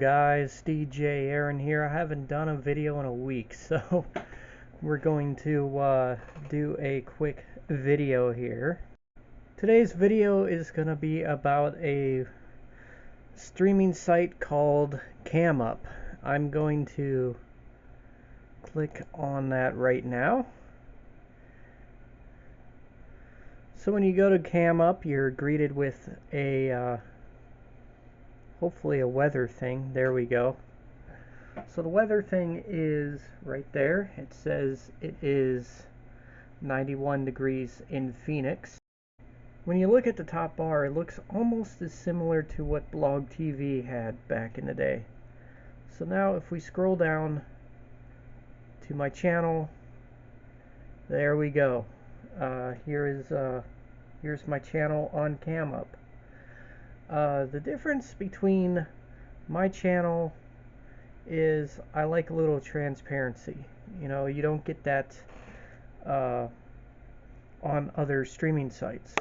guys, DJ Aaron here. I haven't done a video in a week, so we're going to do a quick video here. Today's video is going to be about a streaming site called CamUp. I'm going to click on that right now. So when you go to CamUp, you're greeted with a hopefully a weather thing. There we go. So the weather thing is right there. It says it is 91 degrees in Phoenix. When you look at the top bar, it looks almost as similar to what Blog TV had back in the day. So now if we scroll down to my channel, there we go. Here's my channel on CamUp. The difference between my channel is I like a little transparency. You know, you don't get that on other streaming sites.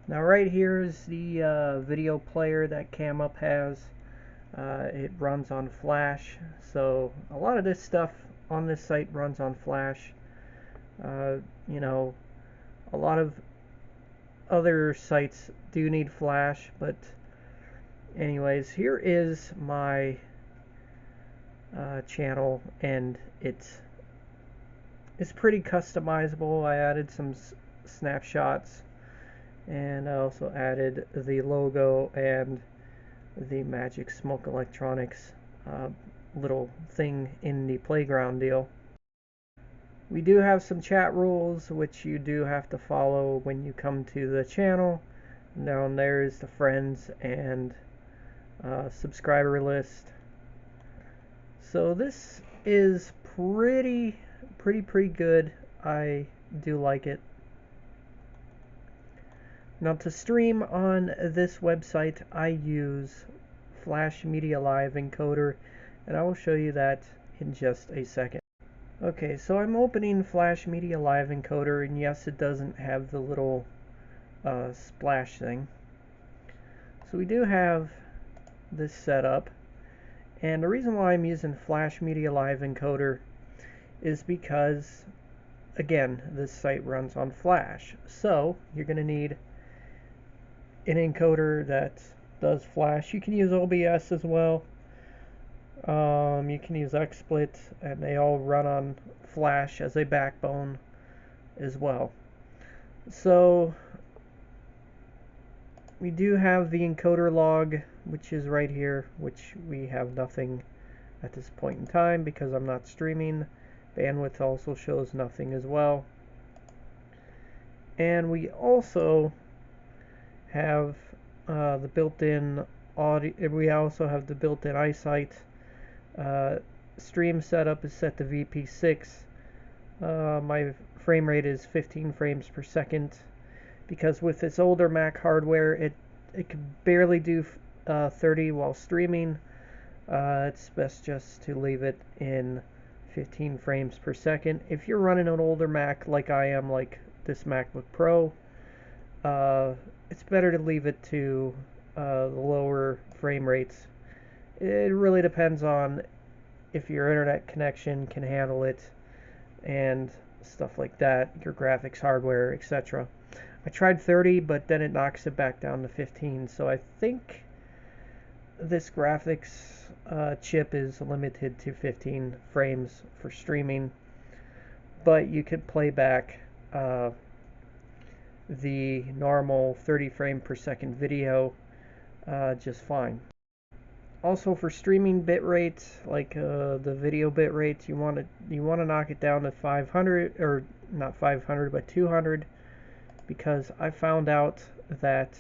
Now right here is the video player that CamUp has. It runs on Flash, so a lot of this stuff on this site runs on Flash. You know, a lot of other sites do need Flash, but anyways, here is my channel, and it's pretty customizable. I added some snapshots, and I also added the logo and the Magic Smoke Electronics little thing in the playground deal. We do have some chat rules which you do have to follow when you come to the channel. Down there is the friends and subscriber list. So this is pretty good. I do like it. Now to stream on this website, I use Flash Media Live Encoder, and I will show you that in just a second. Okay, so I'm opening Flash Media Live Encoder, and yes, it doesn't have the little splash thing. So we do have this set up, and the reason why I'm using Flash Media Live Encoder is because, again, this site runs on Flash. So you're going to need an encoder that does Flash. You can use OBS as well. You can use XSplit, and they all run on Flash as a backbone as well. So we do have the encoder log, which is right here, which we have nothing at this point in time because I'm not streaming. Bandwidth also shows nothing as well. And we also have the built-in audio. We also have the built-in eyesight. Stream setup is set to VP6. My frame rate is 15 frames per second because with this older Mac hardware, it can barely do 30 while streaming. It's best just to leave it in 15 frames per second. If you're running an older Mac like I am, like this MacBook Pro, it's better to leave it to the lower frame rates. It really depends on if your internet connection can handle it and stuff like that, your graphics hardware, etc. I tried 30, but then it knocks it back down to 15, so I think this graphics chip is limited to 15 frames for streaming, but you could play back the normal 30 frame per second video just fine. Also for streaming bit rates, like the video bit rates, you want to knock it down to 500, or not 500 but 200, because I found out that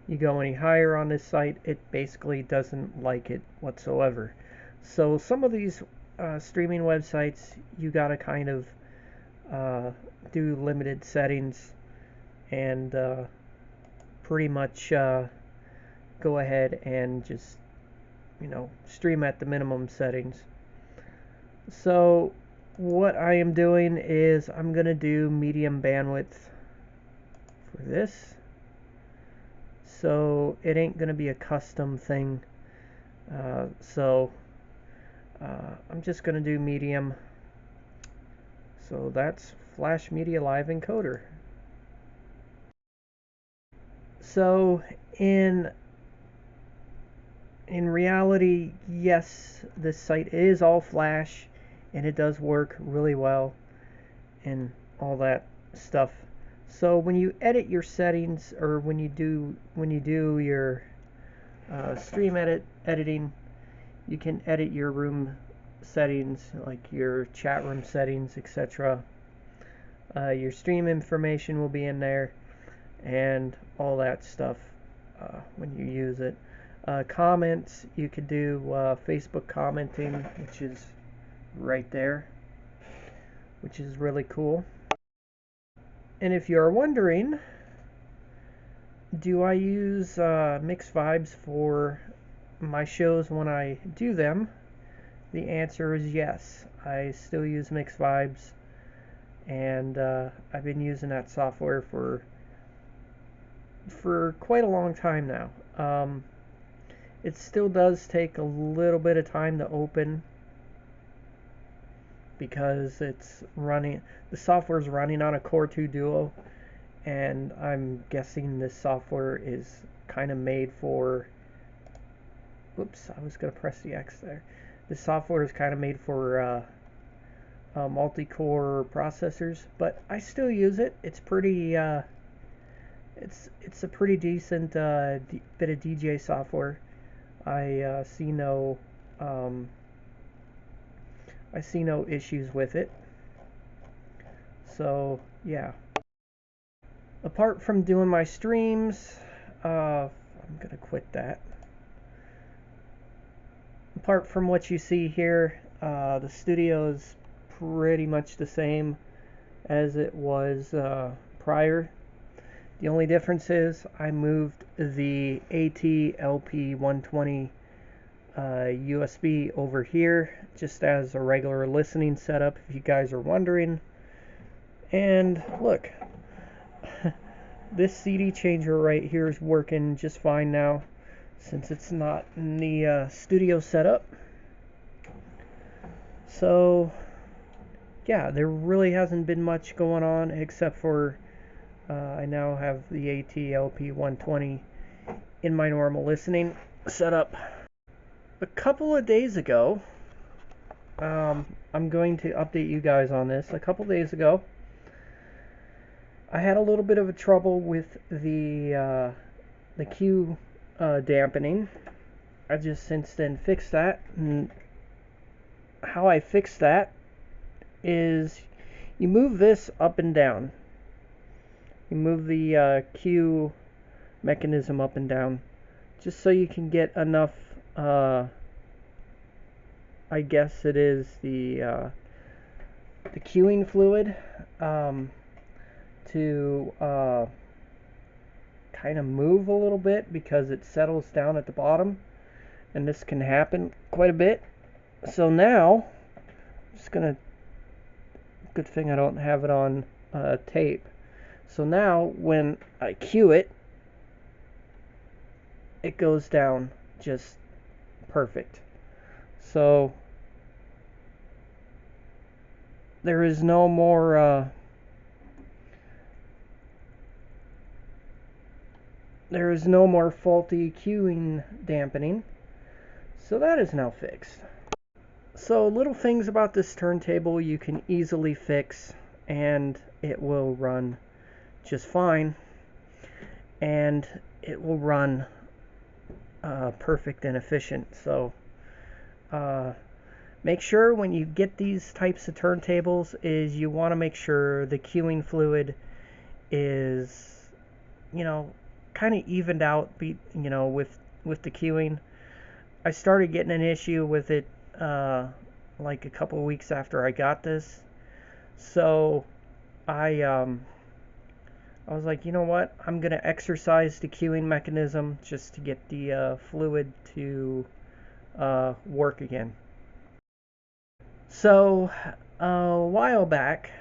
you go any higher on this site, it basically doesn't like it whatsoever. So some of these streaming websites, you gotta kind of do limited settings and pretty much go ahead and just, you know, stream at the minimum settings. So what I am doing is I'm gonna do medium bandwidth for this. So it ain't gonna be a custom thing. So I'm just going to do medium. So that's Flash Media Live Encoder. So in reality, yes, this site is all Flash, and it does work really well and all that stuff. So when you edit your settings, or when you do your stream editing, you can edit your room settings, like your chat room settings, etc. Your stream information will be in there, and all that stuff when you use it. Comments, you could do Facebook commenting, which is right there, which is really cool. And if you're wondering, do I use Mixvibes for my shows when I do them? The answer is yes. I still use Mixvibes, and I've been using that software for quite a long time now. It still does take a little bit of time to open because it's running, the software is running on a Core 2 Duo, and I'm guessing this software is kind of made for, whoops, I was going to press the X there. This software is kind of made for multi-core processors, but I still use it. It's pretty, it's a pretty decent bit of DJ software. I see no issues with it. So yeah. Apart from doing my streams, I'm gonna quit that. Apart from what you see here, the studio is pretty much the same as it was prior. The only difference is I moved the AT-LP120 USB over here, just as a regular listening setup, if you guys are wondering. And look, this CD changer right here is working just fine now, since it's not in the studio setup. So yeah, there really hasn't been much going on, except for I now have the AT-LP120 in my normal listening setup. A couple of days ago, I'm going to update you guys on this. A couple days ago, I had a little bit of a trouble with the Q dampening. I just since then fixed that, and how I fixed that is you move this up and down. You move the Q mechanism up and down, just so you can get enough, I guess it is the queuing fluid to kind of move a little bit, because it settles down at the bottom, and this can happen quite a bit. So now, I'm just gonna, good thing I don't have it on tape. So now when I cue it, it goes down just perfect. So there is no more faulty cueing dampening. So that is now fixed. So little things about this turntable you can easily fix, and it will run just fine, and it will run perfect and efficient. So make sure when you get these types of turntables is you want to make sure the queuing fluid is, you know, kind of evened out, with the queuing. I started getting an issue with it like a couple weeks after I got this, so I was like, you know what, I'm gonna exercise the queuing mechanism just to get the fluid to work again. So a while back,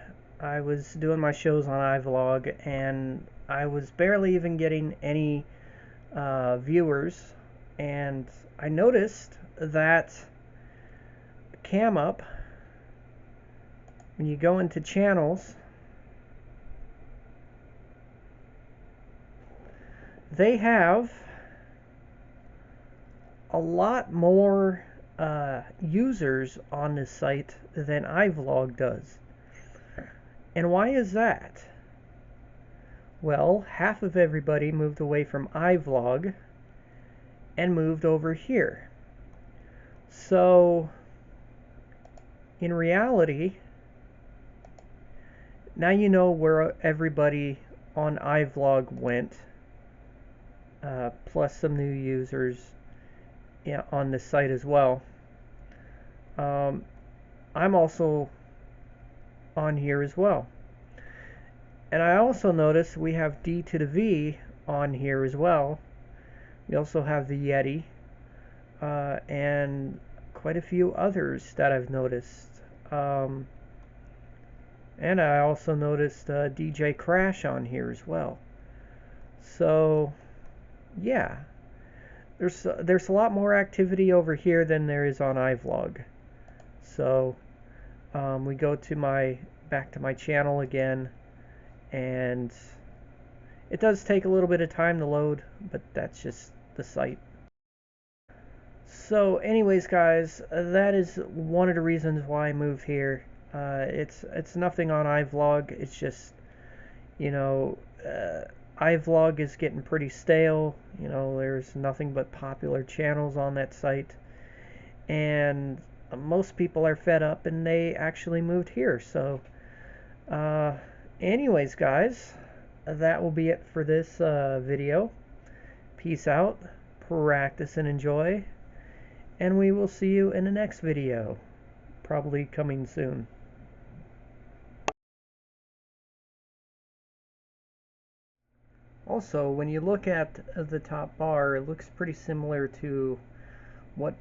I was doing my shows on iVlog, and I was barely even getting any viewers, and I noticed that CamUp, when you go into channels, they have a lot more users on this site than iVlog does. And why is that? Well, half of everybody moved away from iVlog and moved over here. So, in reality, now you know where everybody on iVlog went, plus some new users on this site as well. I'm also on here as well. And I also noticed we have D to the V on here as well. We also have the Yeti, and quite a few others that I've noticed. And I also noticed DJ Crash on here as well. So, yeah, there's a lot more activity over here than there is on iVlog. So, we go to back to my channel again, and it does take a little bit of time to load, but that's just the site. So anyways, guys, that is one of the reasons why I moved here. It's nothing on iVlog. It's just, iVlog is getting pretty stale. There's nothing but popular channels on that site, and most people are fed up, and they actually moved here. So, anyways, guys, that will be it for this video. Peace out, practice and enjoy, and we will see you in the next video, probably coming soon. Also, when you look at the top bar, it looks pretty similar to what